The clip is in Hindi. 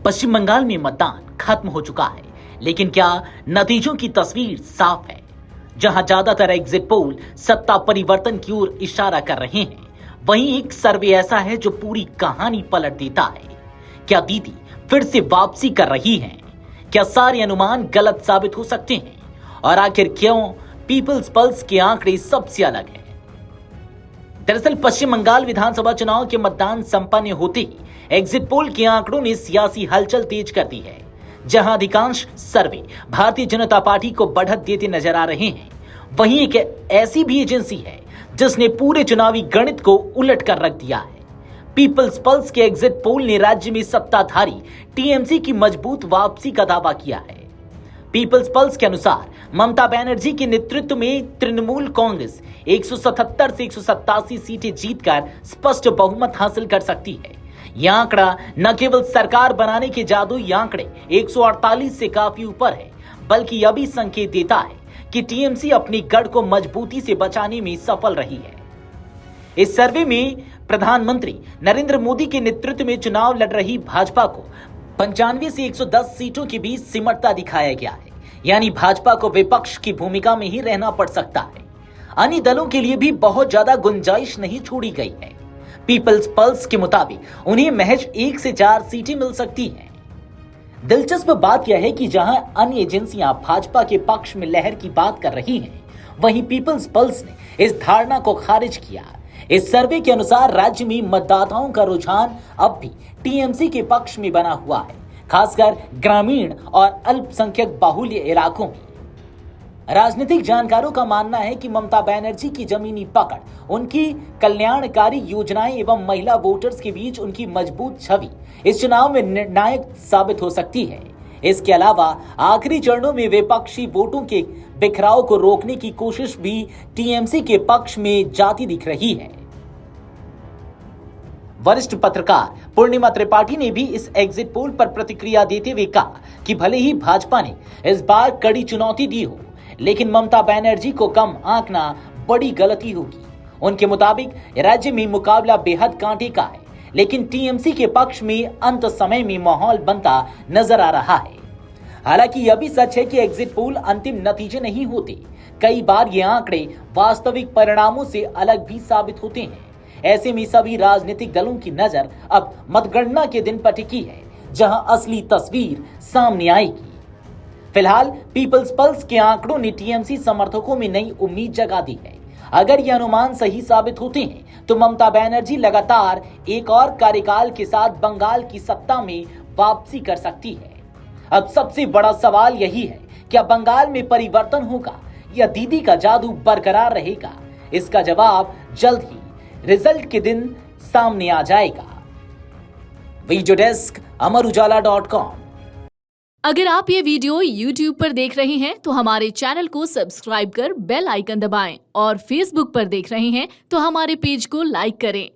पश्चिम बंगाल में मतदान खत्म हो चुका है, लेकिन क्या नतीजों की तस्वीर साफ है? जहां ज्यादातर एग्जिट पोल सत्ता परिवर्तन की ओर इशारा कर रहे हैं, वहीं एक सर्वे ऐसा है जो पूरी कहानी पलट देता है। क्या दीदी फिर से वापसी कर रही हैं? क्या सारे अनुमान गलत साबित हो सकते हैं? और आखिर क्यों पीपल्स पल्स के आंकड़े सबसे अलग हैं? दरअसल पश्चिम बंगाल विधानसभा चुनाव के मतदान संपन्न होते ही एग्जिट पोल के आंकड़ों ने सियासी हलचल तेज कर दी है। जहां अधिकांश सर्वे भारतीय जनता पार्टी को बढ़त देते नजर आ रहे हैं, वहीं एक ऐसी भी एजेंसी है जिसने पूरे चुनावी गणित को उलट कर रख दिया है। पीपल्स पल्स के एग्जिट पोल ने राज्य में सत्ताधारी टीएमसी की मजबूत वापसी का दावा किया है। पीपल्स पल्स के अनुसार ममता बनर्जी के नेतृत्व में तृणमूल कांग्रेस 177 से 187 सीटें जीतकर स्पष्ट बहुमत हासिल कर सकती है। यह आंकड़ा न केवल सरकार बनाने के जादुई आंकड़े 148 से काफी ऊपर है, बल्कि यह भी संकेत देता है कि टीएमसी अपनी गढ़ को मजबूती से बचाने में सफल रही है। इस सर्वे में प्रधानमंत्री नरेंद्र मोदी के नेतृत्व में चुनाव लड़ रही भाजपा को 95 से 110 सीटों के बीच सिमटता दिखाया गया है, यानी भाजपा को विपक्ष की भूमिका में ही रहना पड़ सकता है। अन्य दलों के लिए भी बहुत ज्यादा गुंजाइश नहीं छोड़ी गई है। पीपल्स पल्स के मुताबिक उन्हें महज 1 से 4 सीटें मिल सकती हैं। दिलचस्प बात यह है कि जहां अन्य एजेंसियां भाजपा के पक्ष में लहर की बात कर रही हैं, वहीं पीपल्स पल्स ने इस धारणा को खारिज किया। इस सर्वे के अनुसार राज्य में मतदाताओं का रुझान अब भी टीएमसी के पक्ष में बना हुआ है, खासकर ग्रामीण और अल्पसंख्यक बाहुल्य इलाकों में। राजनीतिक जानकारों का मानना है कि ममता बनर्जी की जमीनी पकड़, उनकी कल्याणकारी योजनाएं एवं महिला वोटर्स के बीच उनकी मजबूत छवि इस चुनाव में निर्णायक साबित हो सकती है। इसके अलावा आखिरी चरणों में विपक्षी वोटों के बिखराव को रोकने की कोशिश भी टीएमसी के पक्ष में जाती दिख रही है। वरिष्ठ पत्रकार पूर्णिमा त्रिपाठी ने भी इस एग्जिट पोल पर प्रतिक्रिया देते हुए कहा कि भले ही भाजपा ने इस बार कड़ी चुनौती दी हो, लेकिन ममता बनर्जी को कम आंकना बड़ी गलती होगी। उनके मुताबिक राज्य में मुकाबला बेहद कांटे का है, लेकिन टीएमसी के पक्ष में अंत समय में माहौल बनता नजर आ रहा है। हालांकि यह भी सच है कि एग्जिट पोल अंतिम नतीजे नहीं होते। कई बार ये आंकड़े वास्तविक परिणामों से अलग भी साबित होते हैं। ऐसे में सभी राजनीतिक दलों की नजर अब मतगणना के दिन पर टिकी है, जहां असली तस्वीर सामने आएगी। फिलहाल पीपल्स पल्स के आंकड़ों ने टीएमसी समर्थकों में नई उम्मीद जगा दी है। अगर ये अनुमान सही साबित होते हैं तो ममता बनर्जी लगातार एक और कार्यकाल के साथ बंगाल की सत्ता में वापसी कर सकती है। अब सबसे बड़ा सवाल यही है, क्या बंगाल में परिवर्तन होगा या दीदी का जादू बरकरार रहेगा? इसका जवाब जल्द ही रिजल्ट के दिन सामने आ जाएगा। Video desk Amar Ujala dot com. अगर आप ये वीडियो YouTube पर देख रहे हैं तो हमारे चैनल को सब्सक्राइब कर बेल आइकन दबाएं और Facebook पर देख रहे हैं तो हमारे पेज को लाइक करें।